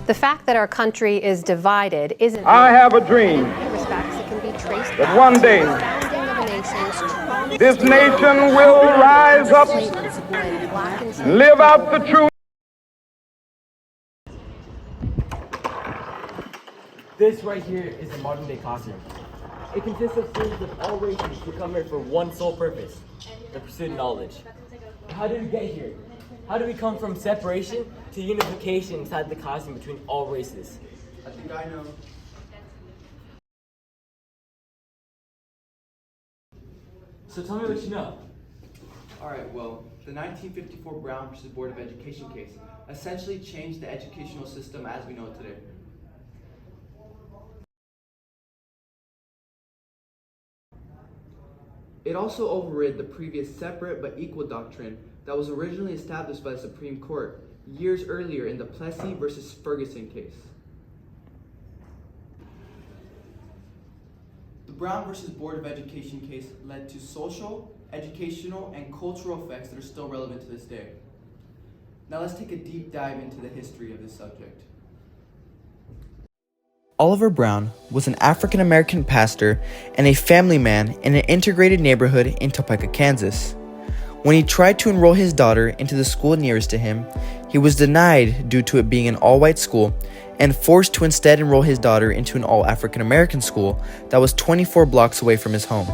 The fact that our country is divided isn't. I have a dream in many respects, it can be traced that back one to day the founding of a nation's strongest this nation will rise up and live out the truth. This right here is a modern day classroom. It consists of students of all races who come here for one sole purpose, the pursuit of knowledge. How did we get here? How do we come from separation to unification inside the classroom between all races? I think I know. So tell me what you know. Alright, well, the 1954 Brown vs. Board of Education case essentially changed the educational system as we know it today. It also overrid the previous separate but equal doctrine that was originally established by the Supreme Court years earlier in the Plessy versus Ferguson case. The Brown versus Board of Education case led to social, educational, and cultural effects that are still relevant to this day. Now let's take a deep dive into the history of this subject. Oliver Brown was an African-American pastor and a family man in an integrated neighborhood in Topeka, Kansas. When he tried to enroll his daughter into the school nearest to him, he was denied due to it being an all-white school and forced to instead enroll his daughter into an all-African-American school that was 24 blocks away from his home.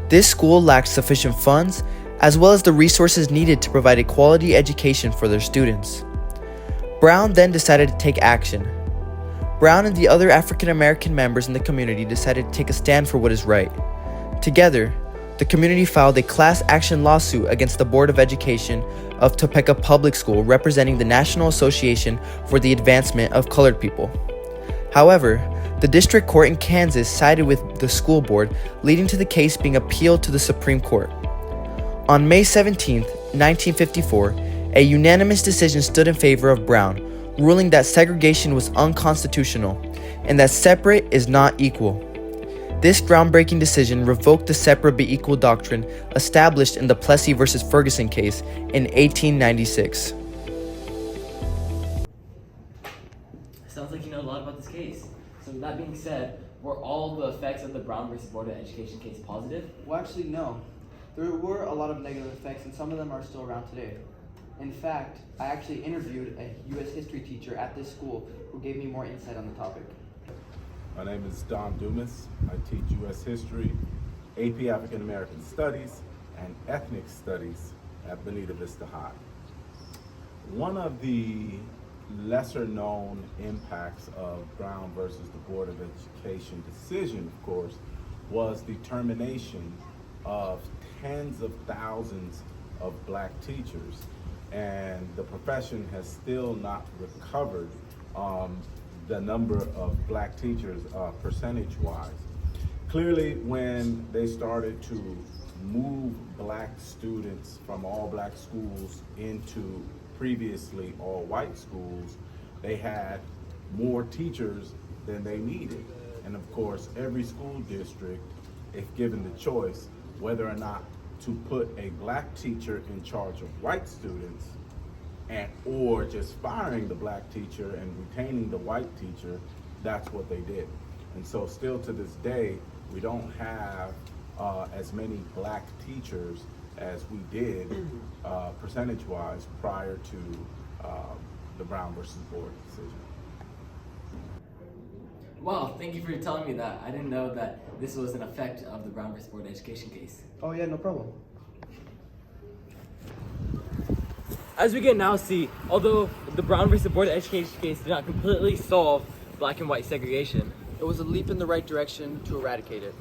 This school lacked sufficient funds as well as the resources needed to provide a quality education for their students. Brown then decided to take action. Brown and the other African-American members in the community decided to take a stand for what is right. Together, the community filed a class action lawsuit against the Board of Education of Topeka Public School, representing the National Association for the Advancement of Colored People. However, the district court in Kansas sided with the school board, leading to the case being appealed to the Supreme Court. On May 17, 1954, a unanimous decision stood in favor of Brown, ruling that segregation was unconstitutional and that separate is not equal. This groundbreaking decision revoked the separate but equal doctrine established in the Plessy versus Ferguson case in 1896. Sounds like you know a lot about this case. So that being said, were all the effects of the Brown versus Board of Education case positive? Well, actually, no. There were a lot of negative effects, and some of them are still around today. In fact, I actually interviewed a U.S. history teacher at this school who gave me more insight on the topic. My name is Don Dumas. I teach U.S. history, AP African American Studies, and ethnic studies at Bonita Vista High. One of the lesser known impacts of Brown versus the Board of Education decision, of course, was the termination of tens of thousands of black teachers. And the profession has still not recovered the number of black teachers percentage-wise. Clearly, when they started to move black students from all black schools into previously all white schools, they had more teachers than they needed. And of course, every school district, if given the choice, whether or not to put a black teacher in charge of white students or just firing the black teacher and retaining the white teacher, that's what they did. And so still to this day, we don't have as many black teachers as we did percentage-wise prior to the Brown versus Board decision. Wow, thank you for telling me that. I didn't know that this was an effect of the Brown versus Board of Education case. Oh yeah, no problem. As we can now see, although the Brown versus Board of Education case did not completely solve black and white segregation, It was a leap in the right direction to eradicate it.